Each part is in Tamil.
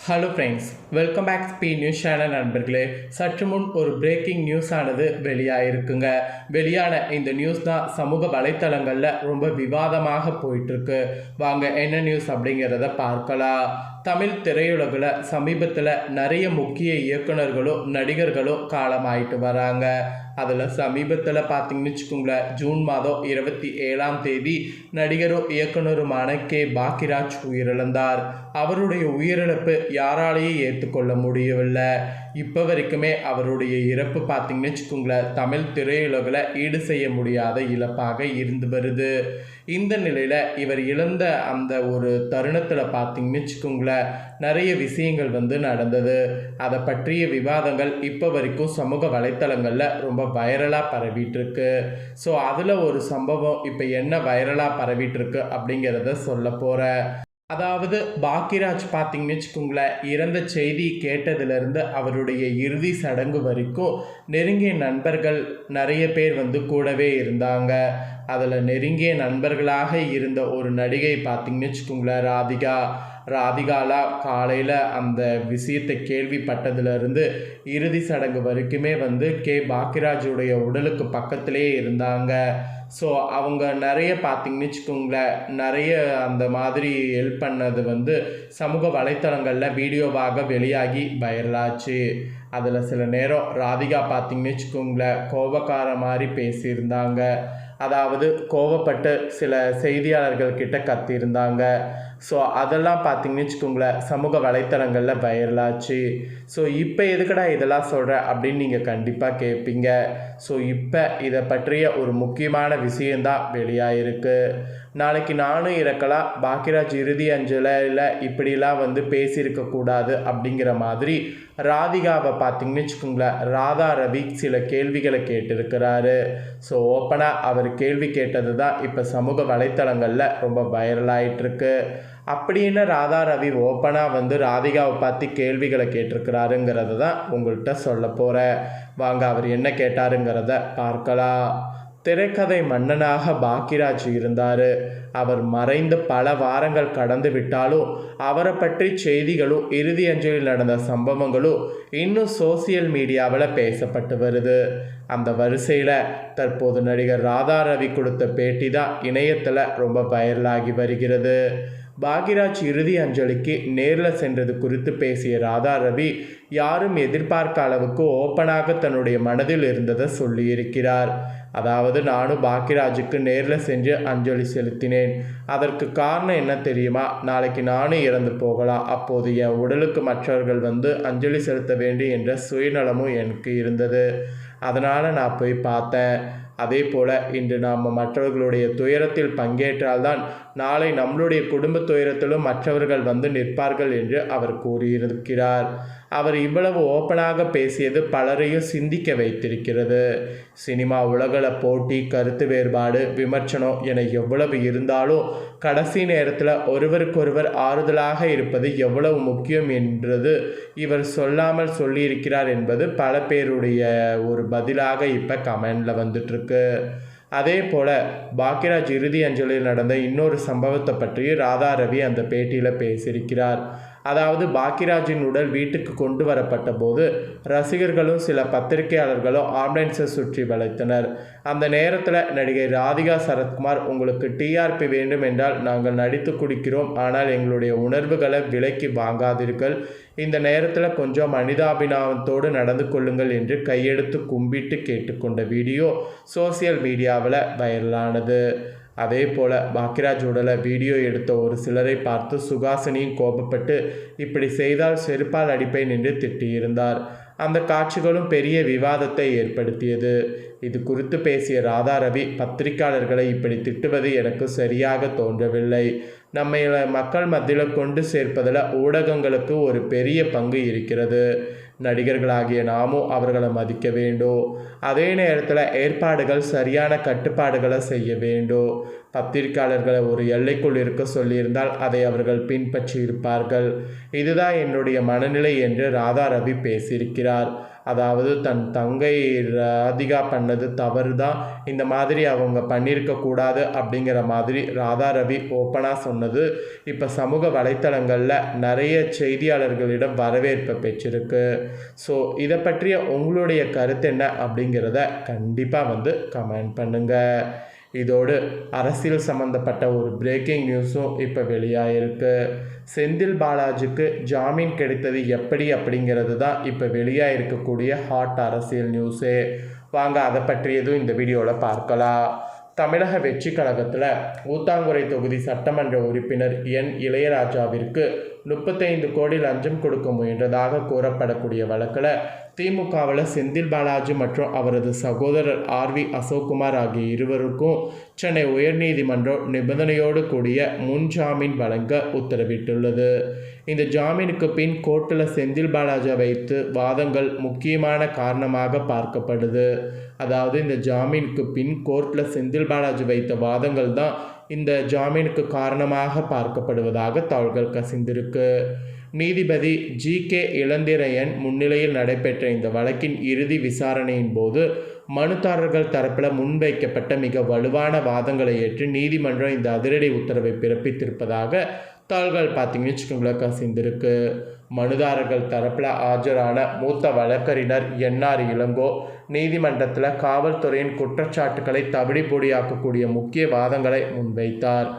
ஹலோ ஃப்ரெண்ட்ஸ், வெல்கம் பேக் ஸ்பீ நியூஸ் சேனல் நண்பர்களே. சற்று முன் ஒரு பிரேக்கிங் நியூஸ் ஆனது வெளியாகிருக்குங்க. வெளியான இந்த நியூஸ் தான் சமூக வலைத்தளங்களில் ரொம்ப விவாதமாக போயிட்டுருக்கு. வாங்க என்ன நியூஸ் அப்படிங்கிறத பார்க்கலாம். தமிழ் திரையுலகில் சமீபத்தில் நிறைய முக்கிய இயக்குநர்களும் நடிகர்களும் காலமாயிட்டு வராங்க. அதில் சமீபத்தில் பார்த்தீங்கன்னு வச்சுக்கோங்களேன், ஜூன் மாதம் 27ஆம் தேதி நடிகரும் இயக்குனருமான கே பாக்கியராஜ் உயிரிழந்தார். அவருடைய உயிரிழப்பு யாராலேயும் ஏற்றுக்கொள்ள முடியவில்லை. இப்போ வரைக்குமே அவருடைய இறப்பு பார்த்தீங்கன்னு வச்சுக்கோங்களேன், தமிழ் திரையுலகில் ஈடு செய்ய முடியாத இழப்பாக இருந்து வருது. இந்த நிலையில் இவர் இழந்த அந்த ஒரு தருணத்தில் பார்த்தீங்கன்னு வச்சுக்கோங்களேன், நிறைய விஷயங்கள் நடந்தது. அதை பற்றிய விவாதங்கள் இப்போ வரைக்கும் சமூக வலைத்தளங்களில் ரொம்ப வைரலாக பரவிட்டு இருக்கு. ஸோ அதில் ஒரு சம்பவம் இப்போ என்ன வைரலாக பரவிட்டு இருக்கு அப்படிங்கிறத சொல்ல போகிறேன். அதாவது பாக்கியராஜ் பார்த்தீங்கன்னு வச்சுக்கோங்களேன், இறந்த செய்தி கேட்டதுலேருந்து அவருடைய இறுதி சடங்கு வரைக்கும் நெருங்கிய நண்பர்கள் நிறைய பேர் கூடவே இருந்தாங்க. அதில் நெருங்கிய நண்பர்களாக இருந்த ஒரு நடிகை பார்த்தீங்கன்னு வச்சுக்கோங்களேன், ராதிகாலா காலையில் அந்த விஷயத்தை கேள்விப்பட்டதுலேருந்து இறுதி சடங்கு வரைக்குமே கே பாக்கியராஜுடைய உடலுக்கு பக்கத்திலே இருந்தாங்க. ஸோ அவங்க நிறைய பார்த்தீங்கன்னு வச்சுக்கோங்களேன், நிறைய அந்த மாதிரி ஹெல்ப் பண்ணது சமூக வலைத்தளங்களில் வீடியோவாக வெளியாகி வைரலாச்சு. அதில் சில நேரம் ராதிகா பார்த்தீங்கன்னு வச்சுக்கோங்களேன், கோபக்கார மாதிரி பேசியிருந்தாங்க. அதாவது கோவப்பட்டு சில செய்தியாளர்கள் கிட்ட கத்தியிருந்தாங்க. ஸோ அதெல்லாம் பார்த்தீங்கன்னு வச்சுக்கோங்களேன், சமூக வலைத்தளங்களில் வைரலாச்சு. ஸோ இப்போ எதுக்கடா இதெல்லாம் சொல்கிற அப்படின்னு நீங்கள் கண்டிப்பாக கேட்பீங்க. ஸோ இப்போ இதை பற்றிய ஒரு முக்கியமான விஷயந்தான் வெளியாகிருக்கு. நாளைக்கு நானும் இறக்கலாம், பாக்கியராஜ் இறுதி அஞ்சலில் இப்படிலாம் பேசியிருக்கக்கூடாது அப்படிங்கிற மாதிரி ராதிகாவை பார்த்தீங்கன்னு வச்சுக்கோங்களேன், ராதா ரவி சில கேள்விகளை கேட்டிருக்கிறாரு. ஸோ ஓப்பனாக அவர் கேள்வி கேட்டது தான் இப்போ சமூக வலைத்தளங்களில் ரொம்ப வைரலாகிட்டுருக்கு. அப்படின்னு ராதா ரவி ஓப்பனாக ராதிகாவை பார்த்து கேள்விகளை கேட்டிருக்கிறாருங்கிறத தான் உங்கள்கிட்ட சொல்ல போகிறேன். வாங்க அவர் என்ன கேட்டாருங்கிறத பார்க்கலாம். திரைக்கதை மன்னனாக பாக்கியராஜ் இருந்தார். அவர் மறைந்து பல வாரங்கள் கடந்து விட்டாலும் அவரை பற்றி செய்திகளும் இறுதி அஞ்சலில் நடந்த சம்பவங்களும் இன்னும் சோசியல் மீடியாவில் பேசப்பட்டு வருது. அந்த வரிசையில் தற்போது நடிகர் ராதா ரவி கொடுத்த பேட்டி தான் இணையத்தில் ரொம்ப வைரலாகி வருகிறது. பாக்கியராஜ் இறுதி அஞ்சலிக்கு நேரில் சென்றது குறித்து பேசிய ராதா ரவி யாரும் எதிர்பார்க்க அளவுக்கு ஓப்பனாக தன்னுடைய மனதில் இருந்ததை சொல்லியிருக்கிறார். அதாவது, நானும் பாக்கியராஜுக்கு நேரில் சென்று அஞ்சலி செலுத்தினேன். அதற்கு காரணம் என்ன தெரியுமா? நாளைக்கு நானும் இறந்து போகலாம். அப்போது என் உடலுக்கு மற்றவர்கள் அஞ்சலி செலுத்த வேண்டும் என்ற சுயநலமும் எனக்கு இருந்தது. அதனால் நான் போய் பார்த்தேன். அதே போல் இன்று நாம் மற்றவர்களுடைய துயரத்தில் பங்கேற்றால்தான் நாளை நம்மளுடைய குடும்ப துயரத்திலும் மற்றவர்கள் நிற்பார்கள் என்று அவர் கூறியிருக்கிறார். அவர் இவ்வளவு ஓப்பனாக பேசியது பலரையும் சிந்திக்க வைத்திருக்கிறது. சினிமா உலகில் போட்டி, கருத்து வேறுபாடு, விமர்சனம் என எவ்வளவு இருந்தாலும் கடைசி நேரத்தில் ஒருவருக்கொருவர் ஆறுதலாக இருப்பது எவ்வளவு முக்கியம் என்றது இவர் சொல்லாமல் சொல்லியிருக்கிறார் என்பது பல பேருடைய ஒரு பதிலாக இப்போ கமெண்டில் வந்துட்டுருக்கு. அதே போல் பாக்கியராஜ் இறுதி அஞ்சலில் நடந்த இன்னொரு சம்பவத்தை பற்றி ராதா ரவி அந்த பேட்டியில் பேசியிருக்கிறார். அதாவது, பாக்கியராஜின் உடல் வீட்டுக்கு கொண்டு வரப்பட்ட போது ரசிகர்களும் சில பத்திரிகையாளர்களும் ஆம்புலன்ஸை சுற்றி வளைத்தனர். அந்த நேரத்தில் நடிகை ராதிகா சரத்குமார், உங்களுக்கு டிஆர்பி வேண்டும் என்றால் நாங்கள் நடித்து குடிக்கிறோம், ஆனால் எங்களுடைய உணர்வுகளை விலைக்கு வாங்காதீர்கள், இந்த நேரத்தில் கொஞ்சம் மனிதாபிமானத்தோடு நடந்து கொள்ளுங்கள் என்று கையெடுத்து கும்பிட்டு கேட்டுக்கொண்ட வீடியோ சோசியல் மீடியாவில் வைரலானது. அதே போல் பாக்கியராஜ் உடலை வீடியோ எடுத்த ஒரு சிலரை பார்த்து சுகாசினியும் கோபப்பட்டு இப்படி செய்தால் செருப்பால் அடிப்பேன் என்று திட்டியிருந்தார். அந்த காட்சிகளும் பெரிய விவாதத்தை ஏற்படுத்தியது. இது குறித்து பேசிய ராதா ரவி, பத்திரிகையாளர்களை இப்படி திட்டுவது எனக்கு சரியாக தோன்றவில்லை. நம்மை மக்கள் மத்தியில் கொண்டு சேர்ப்பதில் ஊடகங்களுக்கு ஒரு பெரிய பங்கு இருக்கிறது. நடிகர்களாகிய நாமும் அவர்களை மதிக்க வேண்டும். அதே நேரத்தில் ஏற்பாடுகள் சரியான கட்டுப்பாடுகளை செய்ய வேண்டும். பத்திரிகையாளர்களை ஒரு எல்லைக்குள் இருக்க சொல்லியிருந்தால் அதை அவர்கள் பின்பற்றி இருப்பார்கள். இதுதான் என்னுடைய மனநிலை என்று ராதா ரவி பேசியிருக்கிறார். அதாவது தன் தங்கை ராதிகா பண்ணது தவறு தான், இந்த மாதிரி அவங்க பண்ணியிருக்கக்கூடாது அப்படிங்கிற மாதிரி ராதா ரவி ஓப்பனாக சொன்னது இப்போ சமூக வலைத்தளங்களில் நிறைய செய்தியாளர்களிடம் வரவேற்பை பெற்றிருக்கு. ஸோ இதை பற்றிய உங்களுடைய கருத்து என்ன அப்படிங்கிறத கண்டிப்பாக கமெண்ட் பண்ணுங்கள். இதோடு அரசியல் சம்மந்தப்பட்ட ஒரு பிரேக்கிங் நியூஸும் இப்போ வெளியாகிருக்கு. செந்தில் பாலாஜிக்கு ஜாமீன் கிடைத்தது எப்படி அப்படிங்கிறது தான் இப்போ வெளியாக இருக்கக்கூடிய ஹாட் அரசியல் நியூஸு. வாங்க அதை பற்றியதும் இந்த வீடியோவில் பார்க்கலாம். தமிழக வெற்றி கழகத்தில் ஊத்தாங்குறை தொகுதி சட்டமன்ற உறுப்பினர் என் இளையராஜாவிற்கு 35 கோடி லஞ்சம் கொடுக்க முயன்றதாக கூறப்படக்கூடிய வழக்கில் திமுகவில் செந்தில் பாலாஜி மற்றும் அவரது சகோதரர் RV அசோக்குமார் ஆகிய இருவருக்கும் சென்னை உயர்நீதிமன்றம் நிபந்தனையோடு கூடிய முன்ஜாமீன் வழங்க உத்தரவிட்டுள்ளது. இந்த ஜாமீனுக்கு பின் கோர்ட்டில் செந்தில் பாலாஜி வைத்து வாதங்கள் முக்கியமான காரணமாக பார்க்கப்படுது. அதாவது இந்த ஜாமீனுக்கு பின் கோர்ட்டில் செந்தில் பாலாஜி வைத்த வாதங்கள் தான் இந்த ஜாமீனுக்கு காரணமாக பார்க்கப்படுவதாக தகவல்கள் கசிந்திருக்கு. நீதிபதி GK இளந்திரையன் முன்னிலையில் நடைபெற்ற இந்த வழக்கின் இறுதி விசாரணையின் போது மனுதாரர்கள் தரப்பில் முன்வைக்கப்பட்ட மிக வலுவான வாதங்களை ஏற்று நீதிமன்றம் இந்த அதிரடி உத்தரவை பிறப்பித்திருப்பதாக தகவல்கள் பார்த்தீங்கன்னு வச்சுக்கோங்களேன் கசிந்திருக்கு. மனுதாரர்கள் தரப்பில் ஆஜரான மூத்த வழக்கறிஞர் NR இளங்கோ நீதிமன்றத்தில் காவல்துறையின் குற்றச்சாட்டுக்களை தவிடுபொடியாக்கக்கூடிய முக்கிய வாதங்களை முன்வைத்தார்.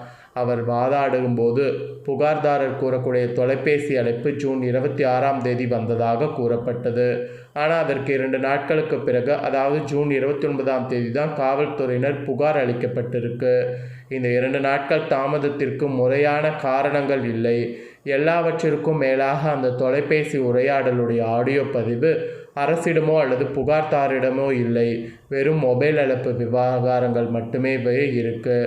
அவர் வாதாடும் போது புகார்தாரர் கூறக்கூடிய தொலைபேசி அழைப்பு ஜூன் 26ஆம் தேதி வந்ததாக கூறப்பட்டது. ஆனால் அதற்கு 2 நாட்களுக்கு பிறகு, அதாவது ஜூன் 29ஆம் தேதி தான் காவல்துறையினர் புகார் அளிக்கப்பட்டிருக்கு. இந்த 2 நாட்கள் தாமதத்திற்கு முறையான காரணங்கள் இல்லை. எல்லாவற்றிற்கும் மேலாக அந்த தொலைபேசி உரையாடலுடைய ஆடியோ பதிவு அரசிடமோ அல்லது புகார்தாரிடமோ இல்லை. வெறும் மொபைல் அழைப்பு விவகாரங்கள் மட்டுமே இருக்கு.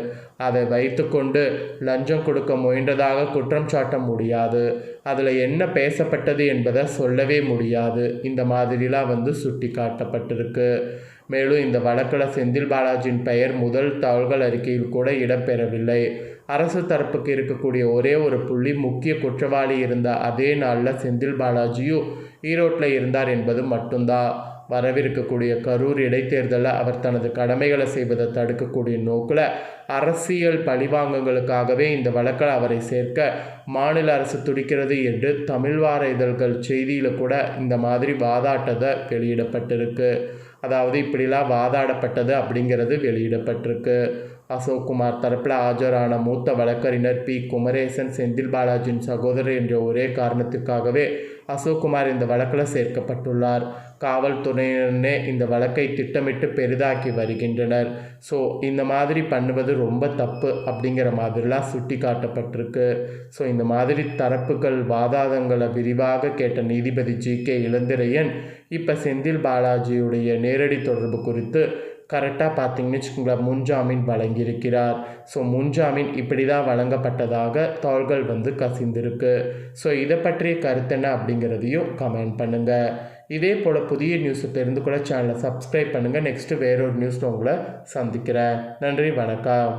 அதை வைத்துக்கொண்டு லஞ்சம் கொடுக்க முயன்றதாக குற்றம் சாட்ட முடியாது. அதில் என்ன பேசப்பட்டது என்பதை சொல்லவே முடியாது. இந்த மாதிரிலாம் சுட்டி காட்டப்பட்டிருக்கு. மேலும் இந்த வழக்கில் செந்தில் பாலாஜியின் பெயர் முதல் தகவல்கள் அறிக்கையில் கூட இடம்பெறவில்லை. அரசு தரப்புக்கு இருக்கக்கூடிய ஒரே ஒரு புள்ளி, முக்கிய குற்றவாளி இருந்த அதே நாளில் செந்தில் பாலாஜியும் ஈரோட்டில் இருந்தார் என்பது மட்டும்தான். வரவிருக்கக்கூடிய கரூர் இடைத்தேர்தலில் அவர் தனது கடமைகளை செய்வதை தடுக்கக்கூடிய நோக்கில் அரசியல் பழிவாங்கங்களுக்காகவே இந்த வழக்கில் அவரை சேர்க்க மாநில அரசு துடிக்கிறது என்று தமிழ் வார இதழ்கள் செய்தியில் கூட இந்த மாதிரி வாதாட்டத்தை வெளியிடப்பட்டிருக்கு. அதாவது இப்படிலாம் வாதாடப்பட்டது அப்படிங்கிறது வெளியிடப்பட்டிருக்கு. அசோக்குமார் தரப்பில் ஆஜரான மூத்த வழக்கறிஞர் P. குமரேசன் செந்தில் பாலாஜியின் சகோதரர் என்ற ஒரே காரணத்திற்காகவே அசோக்குமார் இந்த வழக்கில் சேர்க்கப்பட்டுள்ளார். காவல்துறையினரே இந்த வழக்கை திட்டமிட்டு பெரிதாக்கி வருகின்றனர். ஸோ இந்த மாதிரி பண்ணுவது ரொம்ப தப்பு அப்படிங்கிற மாதிரிலாம் சுட்டி காட்டப்பட்டிருக்கு. ஸோ இந்த மாதிரி தரப்புகள் வாதாதங்களை விரிவாக கேட்ட நீதிபதி GK இளந்திரையன் இப்போ செந்தில் பாலாஜியுடைய நேரடி தொடர்பு குறித்து கரெக்டாக பார்த்தீங்கன்னு வச்சுக்கோங்களேன் முன்ஜாமீன் வழங்கியிருக்கிறார். ஸோ முன்ஜாமீன் இப்படி தான் வழங்கப்பட்டதாக தகவல்கள் கசிந்திருக்கு. ஸோ இதை பற்றிய கருத்து என்ன அப்படிங்கிறதையும் கமெண்ட் பண்ணுங்கள். இதே போல் புதிய நியூஸை தெரிந்து கூட சேனலை சப்ஸ்கிரைப் பண்ணுங்கள். நெக்ஸ்ட்டு வேறொரு நியூஸில் உங்களை சந்திக்கிறேன். நன்றி, வணக்கம்.